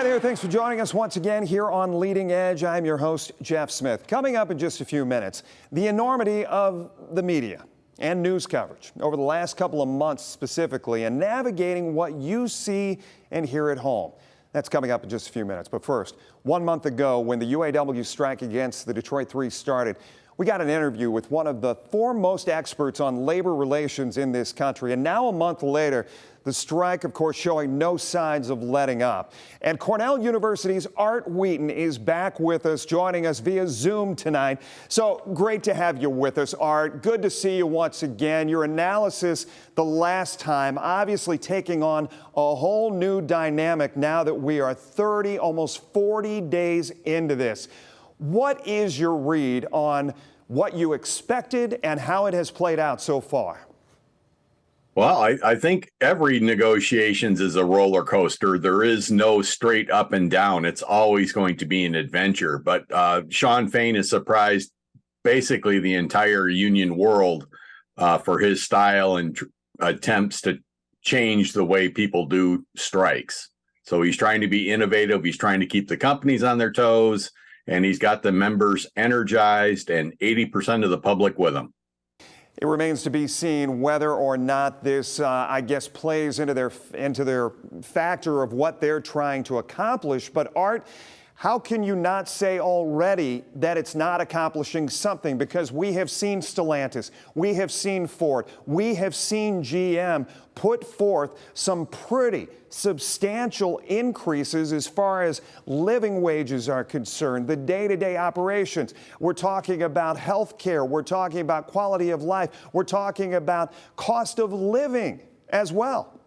Hi there, thanks for joining us once again here on Leading Edge. I'm your host, Jeff Smith. Coming up in just a few minutes, the enormity of the media and news coverage over the last couple of months specifically, and navigating what you see and hear at home. That's coming up in just a few minutes. But first, 1 month ago, when the UAW strike against the Detroit Three started, we got an interview with one of the foremost experts on labor relations in this country. And now, a month later, the strike, of course, showing no signs of letting up. And Cornell University's Art Wheaton is back with us, joining us via Zoom tonight. So great to have you with us, Art. Good to see you once again. Your analysis the last time, obviously taking on a whole new dynamic now that we are 30, almost 40 days into this. What is your read on what you expected and how it has played out so far? Well, I think every negotiations is a roller coaster. There is no straight up and down. It's always going to be an adventure. But Shawn Fain has surprised basically the entire union world for his style and attempts to change the way people do strikes. So he's trying to be innovative. He's trying to keep the companies on their toes, and he's got the members energized and 80% of the public with him. It remains to be seen whether or not this, I guess, plays into their factor of what they're trying to accomplish. But Art, how can you not say already that it's not accomplishing something? Because we have seen Stellantis, we have seen Ford, we have seen GM put forth some pretty substantial increases as far as living wages are concerned, the day-to-day operations. We're talking about health care, we're talking about quality of life, we're talking about cost of living as well.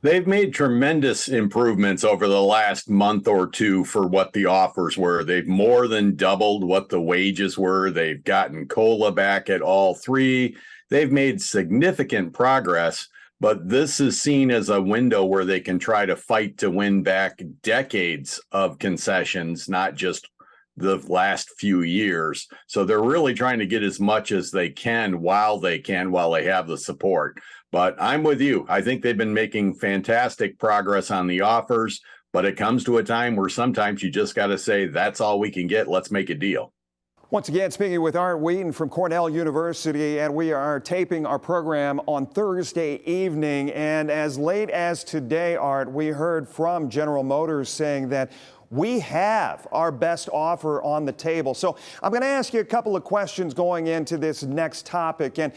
They've made tremendous improvements over the last month or two for what the offers were. They've more than doubled what the wages were. They've gotten COLA back at all three. They've made significant progress, but this is seen as a window where they can try to fight to win back decades of concessions, not just the last few years. So they're really trying to get as much as they can while they have the support. But I'm with you. I think they've been making fantastic progress on the offers, but it comes to a time where sometimes you just got to say, that's all we can get. Let's make a deal. Once again, speaking with Art Wheaton from Cornell University, and we are taping our program on Thursday evening. And as late as today, Art, we heard from General Motors saying that we have our best offer on the table. So I'm going to ask you a couple of questions going into this next topic. And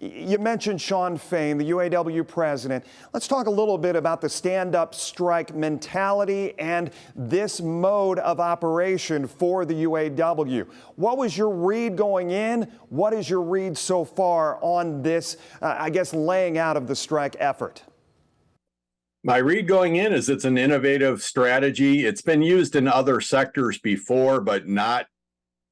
you mentioned Shawn Fain, the UAW president. Let's talk a little bit about the stand-up strike mentality and this mode of operation for the UAW. What was your read going in? What is your read so far on this, I guess, laying out of the strike effort? My read going in is it's an innovative strategy. It's been used in other sectors before, but not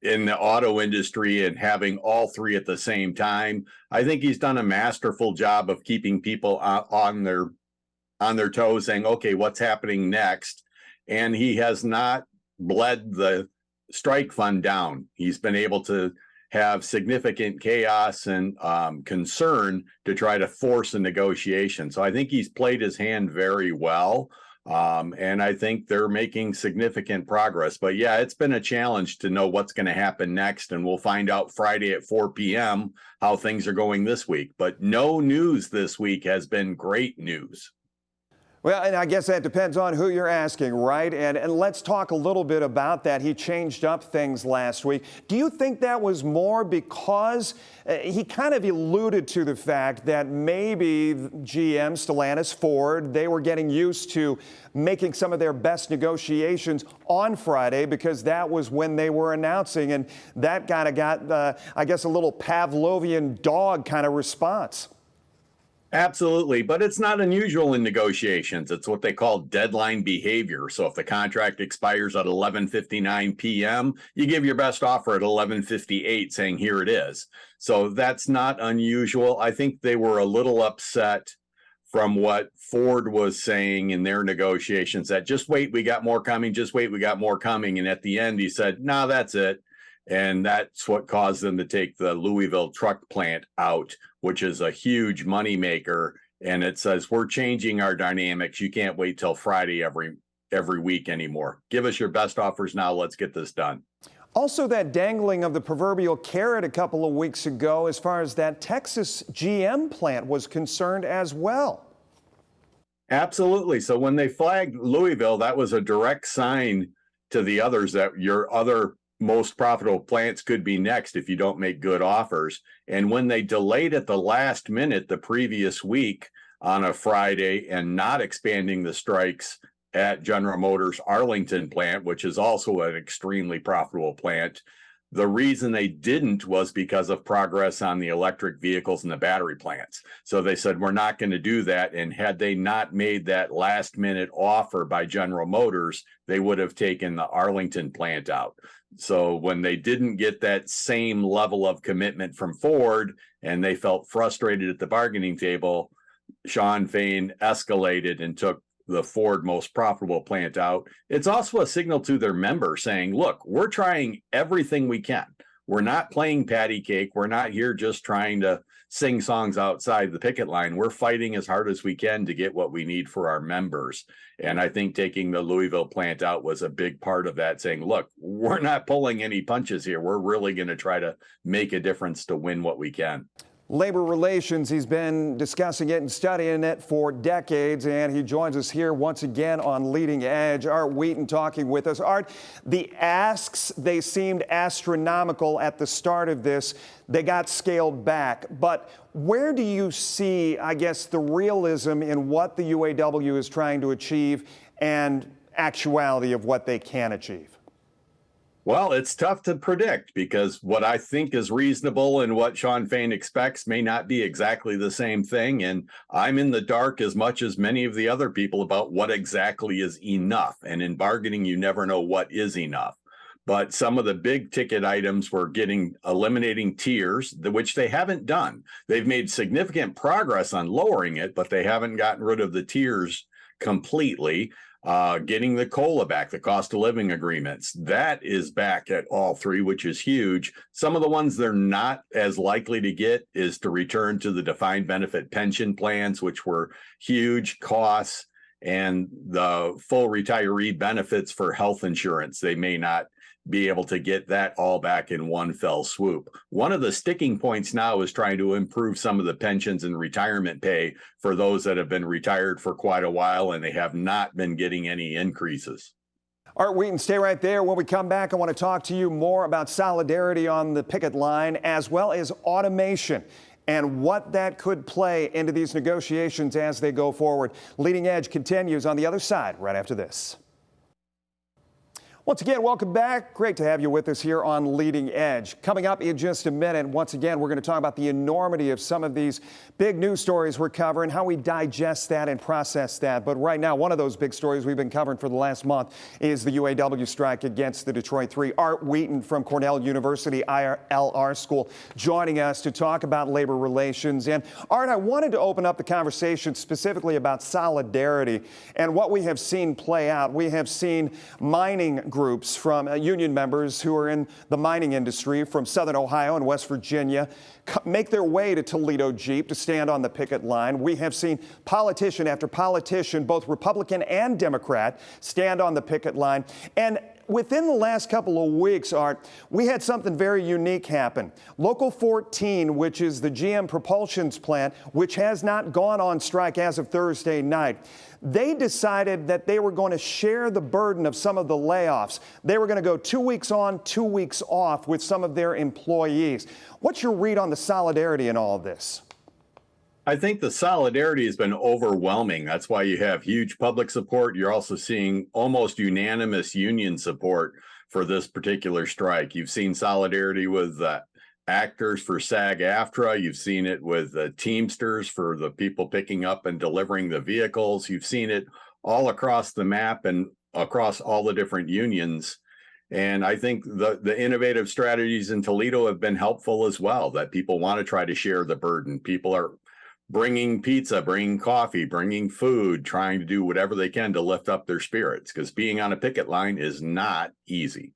in the auto industry and having all three at the same time. I think he's done a masterful job of keeping people on their toes, saying, okay, what's happening next? And he has not bled the strike fund down. He's been able to have significant chaos and concern to try to force a negotiation. So I think he's played his hand very well. And I think they're making significant progress. But yeah, it's been a challenge to know what's going to happen next. And we'll find out Friday at 4 p.m. how things are going this week. But no news this week has been great news. Well, and I guess that depends on who you're asking, right? And let's talk a little bit about that. He changed up things last week. Do you think that was more because he kind of alluded to the fact that maybe GM, Stellantis, Ford, they were getting used to making some of their best negotiations on Friday because that was when they were announcing, and that kind of got, I guess, a little Pavlovian dog kind of response? Absolutely, but it's not unusual in negotiations. It's what they call deadline behavior. So if the contract expires at 11:59 p.m., you give your best offer at 11:58 saying, here it is. So that's not unusual. I think they were a little upset from what Ford was saying in their negotiations that just wait, we got more coming, just wait, we got more coming. And at the end, he said, no, that's it. And that's what caused them to take the Louisville truck plant out, which is a huge moneymaker. And it says, we're changing our dynamics. You can't wait till Friday every every week anymore. Give us your best offers now. Let's get this done. Also, that dangling of the proverbial carrot a couple of weeks ago as far as that Texas GM plant was concerned as well. Absolutely. So when they flagged Louisville, that was a direct sign to the others that your other most profitable plants could be next if you don't make good offers. And when they delayed at the last minute the previous week on a Friday and not expanding the strikes at General Motors Arlington plant, which is also an extremely profitable plant, the reason they didn't was because of progress on the electric vehicles and the battery plants. So they said, we're not going to do that. And had they not made that last minute offer by General Motors, they would have taken the Arlington plant out. So when they didn't get that same level of commitment from Ford and they felt frustrated at the bargaining table, Shawn Fain escalated and took the Ford most profitable plant out. It's also a signal to their members saying, look, we're trying everything we can. We're not playing patty cake. We're not here just trying to sing songs outside the picket line. We're fighting as hard as we can to get what we need for our members. And I think taking the Louisville plant out was a big part of that, saying, look, we're not pulling any punches here. We're really going to try to make a difference to win what we can. Labor relations, he's been discussing it and studying it for decades, and he joins us here once again on Leading Edge. Art Wheaton talking with us. Art, the asks, they seemed astronomical at the start of this. They got scaled back. But where do you see, I guess, the realism in what the UAW is trying to achieve and actuality of what they can achieve? Well, it's tough to predict because what I think is reasonable and what Shawn Fain expects may not be exactly the same thing. And I'm in the dark as much as many of the other people about what exactly is enough. And in bargaining, you never know what is enough. But some of the big ticket items were eliminating tiers, which they haven't done. They've made significant progress on lowering it, but they haven't gotten rid of the tiers completely. Getting the COLA back, the cost of living agreements, that is back at all three, which is huge. Some of the ones they're not as likely to get is to return to the defined benefit pension plans, which were huge costs, and the full retiree benefits for health insurance. They may not be able to get that all back in one fell swoop. One of the sticking points now is trying to improve some of the pensions and retirement pay for those that have been retired for quite a while and they have not been getting any increases. Art Wheaton, stay right there. When we come back, I want to talk to you more about solidarity on the picket line as well as automation and what that could play into these negotiations as they go forward. Leading Edge continues on the other side right after this. Once again, welcome back. Great to have you with us here on Leading Edge. Coming up in just a minute, once again, we're going to talk about the enormity of some of these big news stories we're covering, how we digest that and process that. But right now, one of those big stories we've been covering for the last month is the UAW strike against the Detroit Three. Art Wheaton from Cornell University ILR School joining us to talk about labor relations. And Art, I wanted to open up the conversation specifically about solidarity and what we have seen play out. We have seen mining groups from union members who are in the mining industry from Southern Ohio and West Virginia make their way to Toledo Jeep to stand on the picket line. We have seen politician after politician, both Republican and Democrat, stand on the picket line. And within the last couple of weeks, Art, we had something very unique happen. Local 14, which is the GM Propulsions plant, which has not gone on strike as of Thursday night, they decided that they were going to share the burden of some of the layoffs. They were going to go 2 weeks on, 2 weeks off with some of their employees. What's your read on the solidarity in all of this? I think the solidarity has been overwhelming. That's why you have huge public support. You're also seeing almost unanimous union support for this particular strike. You've seen solidarity with actors for SAG-AFTRA. You've seen it with the Teamsters for the people picking up and delivering the vehicles. You've seen it all across the map and across all the different unions. And I think the innovative strategies in Toledo have been helpful as well, that people want to try to share the burden. People are bringing pizza, bringing coffee, bringing food, trying to do whatever they can to lift up their spirits, because being on a picket line is not easy.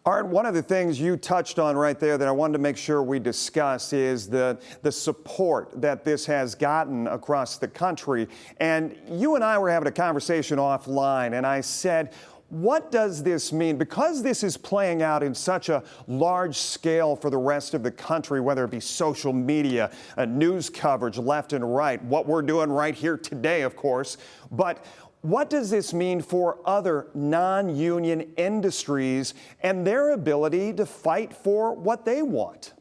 Art, one of the things you touched on right there that I wanted to make sure we discuss is the support that this has gotten across the country. And you and I were having a conversation offline, and I said, what does this mean? Because this is playing out in such a large scale for the rest of the country, whether it be social media, news coverage left and right, what we're doing right here today, of course, but what does this mean for other non-union industries and their ability to fight for what they want?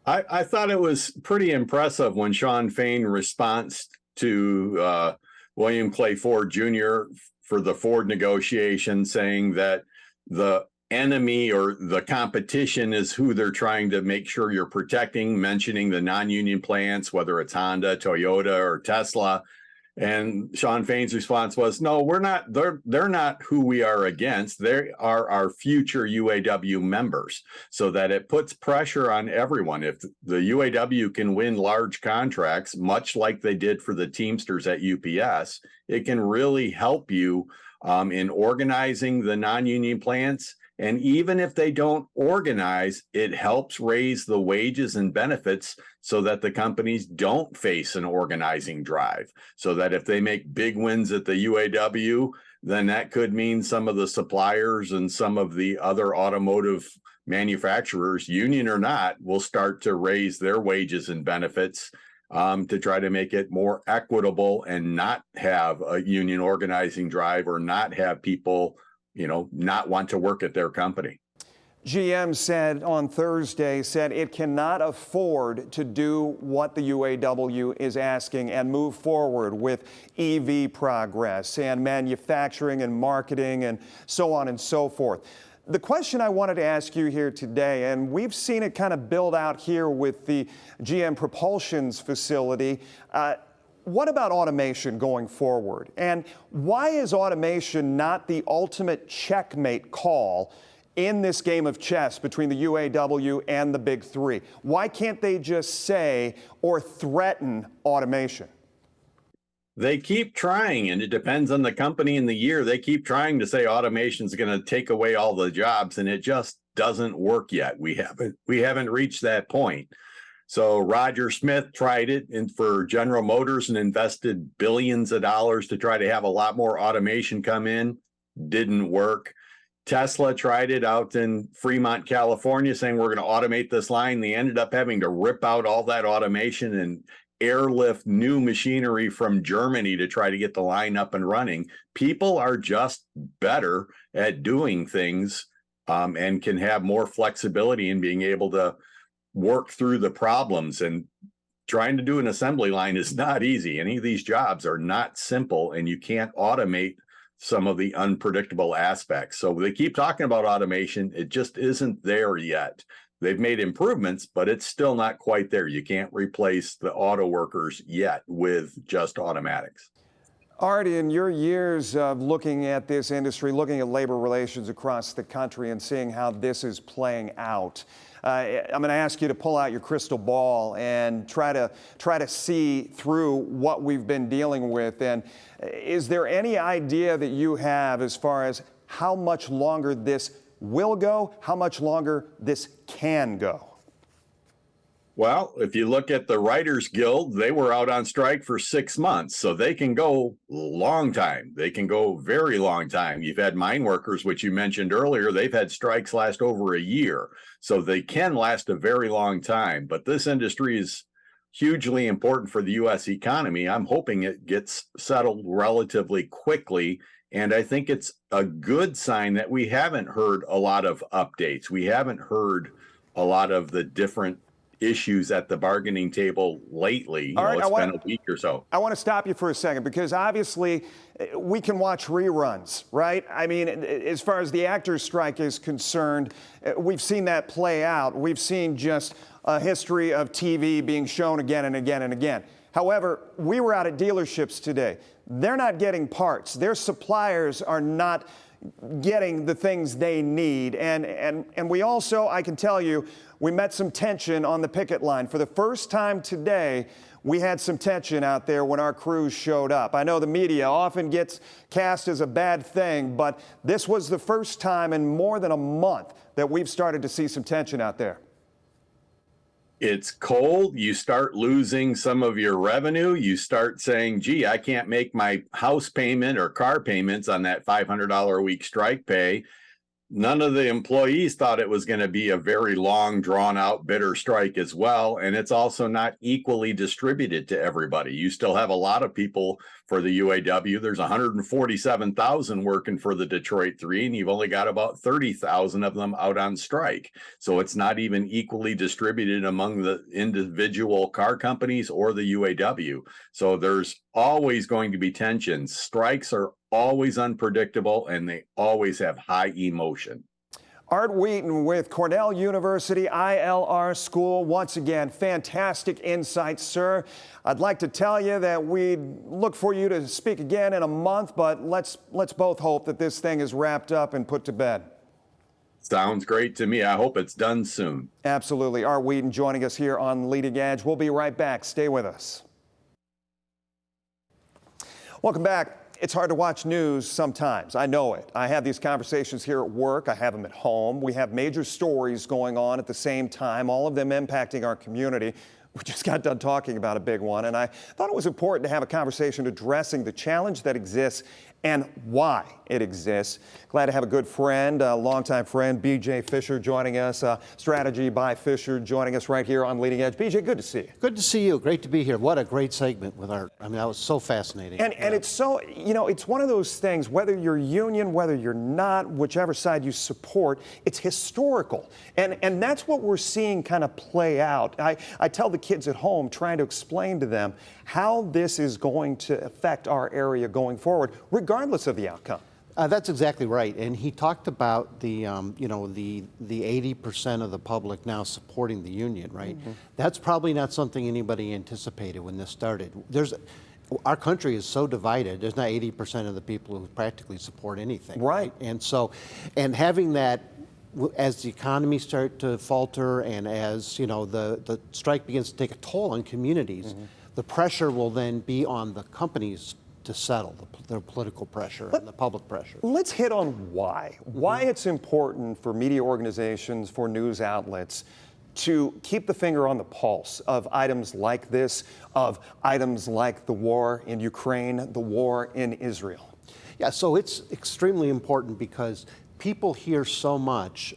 I thought it was pretty impressive when Shawn Fain responds to William Clay Ford Jr. for the Ford negotiation, saying that the enemy or the competition is who they're trying to make sure you're protecting, mentioning the non-union plants, whether it's Honda, Toyota, or Tesla. And Shawn Fain's response was, no, we're not, they're not who we are against. They are our future UAW members, so that it puts pressure on everyone. If the UAW can win large contracts, much like they did for the Teamsters at UPS, it can really help you in organizing the non-union plants. And even if they don't organize, it helps raise the wages and benefits so that the companies don't face an organizing drive. So that if they make big wins at the UAW, then that could mean some of the suppliers and some of the other automotive manufacturers, union or not, will start to raise their wages and benefits to try to make it more equitable and not have a union organizing drive or not have people not want to work at their company. GM said on Thursday, it cannot afford to do what the UAW is asking and move forward with EV progress and manufacturing and marketing and so on and so forth. The question I wanted to ask you here today, and we've seen it kind of build out here with the GM Propulsion's facility, what about automation going forward? And why is automation not the ultimate checkmate call in this game of chess between the UAW and the Big Three? Why can't they just say or threaten automation? They keep trying, and it depends on the company and the year. They keep trying to say automation is going to take away all the jobs, and it just doesn't work yet. We haven't reached that point. So Roger Smith tried it for General Motors and invested billions of dollars to try to have a lot more automation come in. Didn't work. Tesla tried it out in Fremont, California, saying we're going to automate this line. They ended up having to rip out all that automation and airlift new machinery from Germany to try to get the line up and running. People are just better at doing things and can have more flexibility in being able to work through the problems. And trying to do an assembly line is not easy. Any of these jobs are not simple, and you can't automate some of the unpredictable aspects. So they keep talking about automation. It just isn't there yet. They've made improvements, but it's still not quite there. You can't replace the auto workers yet with just automatics. Art, in your years of looking at this industry, looking at labor relations across the country and seeing how this is playing out, I'm going to ask you to pull out your crystal ball and try to see through what we've been dealing with. And is there any idea that you have as far as how much longer this will go, how much longer this can go? Well, if you look at the Writers Guild, they were out on strike for 6 months, so they can go long time. They can go very long time. You've had mine workers, which you mentioned earlier, they've had strikes last over a year, so they can last a very long time. But this industry is hugely important for the U.S. economy. I'm hoping it gets settled relatively quickly, and I think it's a good sign that we haven't heard a lot of updates. We haven't heard a lot of the different issues at the bargaining table lately. It's been a week or so. I want to stop you for a second, because obviously we can watch reruns, right? I mean, as far as the actors' strike is concerned, we've seen that play out. We've seen just a history of TV being shown again and again and again. However, we were out at dealerships today. They're not getting parts. Their suppliers are not getting the things they need. And we also, I can tell you, we met some tension on the picket line. For the first time today, we had some tension out there when our crews showed up. I know the media often gets cast as a bad thing, but this was the first time in more than a month that we've started to see some tension out there. It's cold. You start losing some of your revenue. You start saying, gee, I can't make my house payment or car payments on that $500 a week strike pay. None of the employees thought it was going to be a very long, drawn out, bitter strike as well. And it's also not equally distributed to everybody. You still have a lot of people for the UAW. There's 147,000 working for the Detroit 3, and you've only got about 30,000 of them out on strike. So it's not even equally distributed among the individual car companies or the UAW. So there's always going to be tensions. Strikes are always unpredictable, and they always have high emotion. Art Wheaton with Cornell University ILR School. Once again, fantastic insights, sir. I'd like to tell you that we'd look for you to speak again in a month, but let's both hope that this thing is wrapped up and put to bed. Sounds great to me. I hope it's done soon. Absolutely. Art Wheaton joining us here on Leading Edge. We'll be right back. Stay with us. Welcome back. It's hard to watch news sometimes. I know it. I have these conversations here at work. I have them at home. We have major stories going on at the same time, all of them impacting our community. We just got done talking about a big one, and I thought it was important to have a conversation addressing the challenge that exists and why it exists. Glad to have a good friend, a longtime friend, BJ Fisher, joining us. Strategy by Fisher joining us right here on Leading Edge. BJ, good to see you. Good to see you. Great to be here. What a great segment with Art. I mean, that was so fascinating. And it's so, it's one of those things, whether you're union, whether you're not, whichever side you support, it's historical. And that's what we're seeing kind of play out. I tell the kids at home, trying to explain to them how this is going to affect our area going forward, regardless of the outcome. That's exactly right. And he talked about the 80% of the public now supporting the union, right? Mm-hmm. That's probably not something anybody anticipated when this started. Our country is so divided. There's not 80% of the people who practically support anything. Right. And so, and having that, as the economy starts to falter and as, the strike begins to take a toll on communities, mm-hmm. the pressure will then be on the companies to settle their political pressure and the public pressure. Let's hit on why it's important for media organizations, for news outlets, to keep the finger on the pulse of items like this, of items like the war in Ukraine, the war in Israel. Yeah, so it's extremely important because people hear so much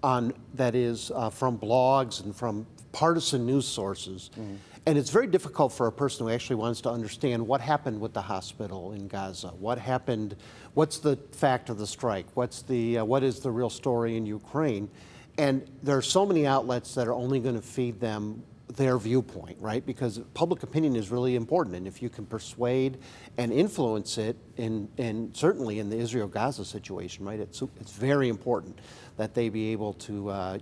that is from blogs and from partisan news sources. Mm-hmm. And it's very difficult for a person who actually wants to understand what happened with the hospital in Gaza, what happened, what's the fact of the strike, what is the real story in Ukraine. And there are so many outlets that are only going to feed them their viewpoint, right? Because public opinion is really important, and if you can persuade and influence it, and certainly in the Israel-Gaza situation, right? It's very important that they be able to,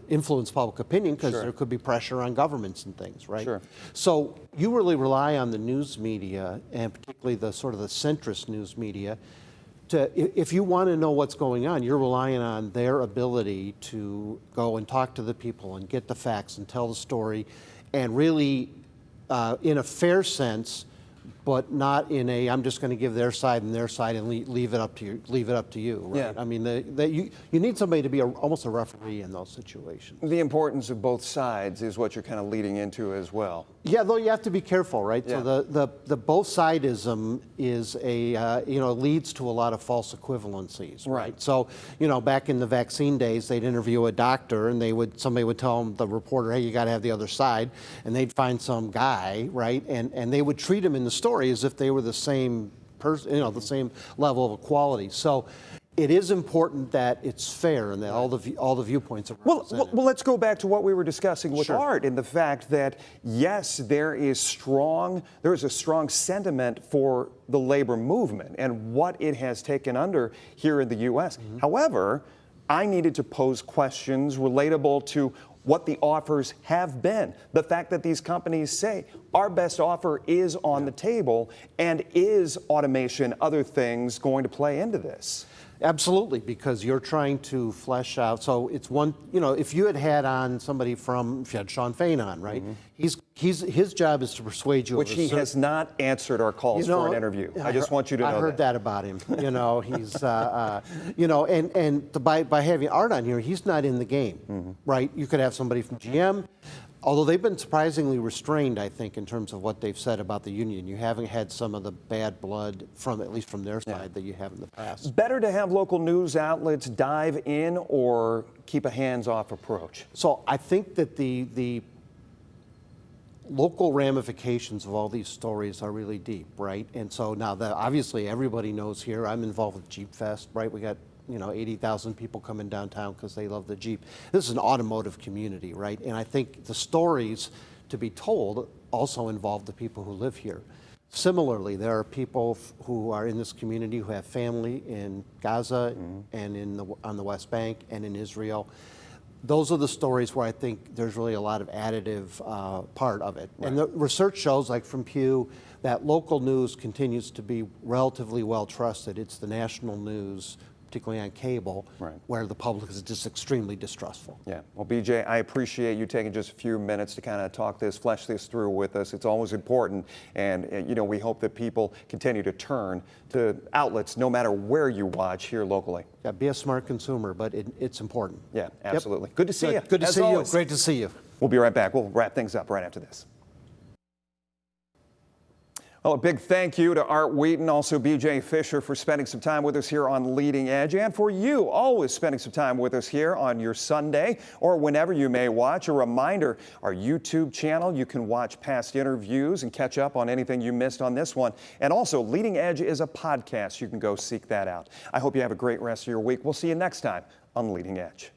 influence public opinion, because Sure. there could be pressure on governments and things, right? Sure. So you really rely on the news media, and particularly the sort of the centrist news media, if you want to know what's going on, you're relying on their ability to go and talk to the people and get the facts and tell the story, and really, in a fair sense, but not in a I'm just going to give their side and leave it up to you. Right? Yeah. I mean, you need somebody to be almost a referee in those situations. The importance of both sides is what you're kind of leading into as well. Yeah, though you have to be careful, right? Yeah. So the both sidism is leads to a lot of false equivalencies, right? So, back in the vaccine days, they'd interview a doctor, and somebody would tell the reporter, hey, you got to have the other side, and they'd find some guy, right? And they would treat him in the story as if they were the same person, the same level of equality. So it is important that it's fair and that all the viewpoints are represented. Well, let's go back to what we were discussing with Sure. Art, and the fact that, yes, there is a strong sentiment for the labor movement and what it has taken under here in the U.S. Mm-hmm. However, I needed to pose questions relatable to what the offers have been. The fact that these companies say our best offer is on the table, and is automation, other things going to play into this? Absolutely, because you're trying to flesh out. So it's one, if you had on somebody if you had Sean Fain on, right? Mm-hmm. his job is to persuade you. Which of a he certain- has not answered our calls for an interview. I just want you to know I heard that about him. You know, he's, you know, by having Art on here, he's not in the game, right? You could have somebody from GM, although they've been surprisingly restrained, I think, in terms of what they've said about the union. You haven't had some of the bad blood from, at least from their side, that you have in the past. Better to have local news outlets dive in or keep a hands-off approach? So I think that the local ramifications of all these stories are really deep, right? And so now that obviously everybody knows here, I'm involved with Jeep Fest, right? We got, you know, 80,000 people coming downtown because they love the Jeep. This is an automotive community, right? And I think the stories to be told also involve the people who live here. Similarly, there are people who are in this community who have family in Gaza and on the West Bank and in Israel. Those are the stories where I think there's really a lot of additive part of it. Right. And the research shows, like from Pew, that local news continues to be relatively well trusted. It's the national news, particularly on cable, where the public is just extremely distrustful. Yeah. Well, BJ, I appreciate you taking just a few minutes to kind of talk this, flesh this through with us. It's always important. And, you know, we hope that people continue to turn to outlets no matter where you watch here locally. Yeah, be a smart consumer, but it's important. Yeah, absolutely. Yep. Good to see you. Good to As see always. you. Great to see you. We'll be right back. We'll wrap things up right after this. Well, a big thank you to Art Wheaton, also BJ Fisher, for spending some time with us here on Leading Edge, and for you always spending some time with us here on your Sunday or whenever you may watch. A reminder, our YouTube channel, you can watch past interviews and catch up on anything you missed on this one. And also, Leading Edge is a podcast. You can go seek that out. I hope you have a great rest of your week. We'll see you next time on Leading Edge.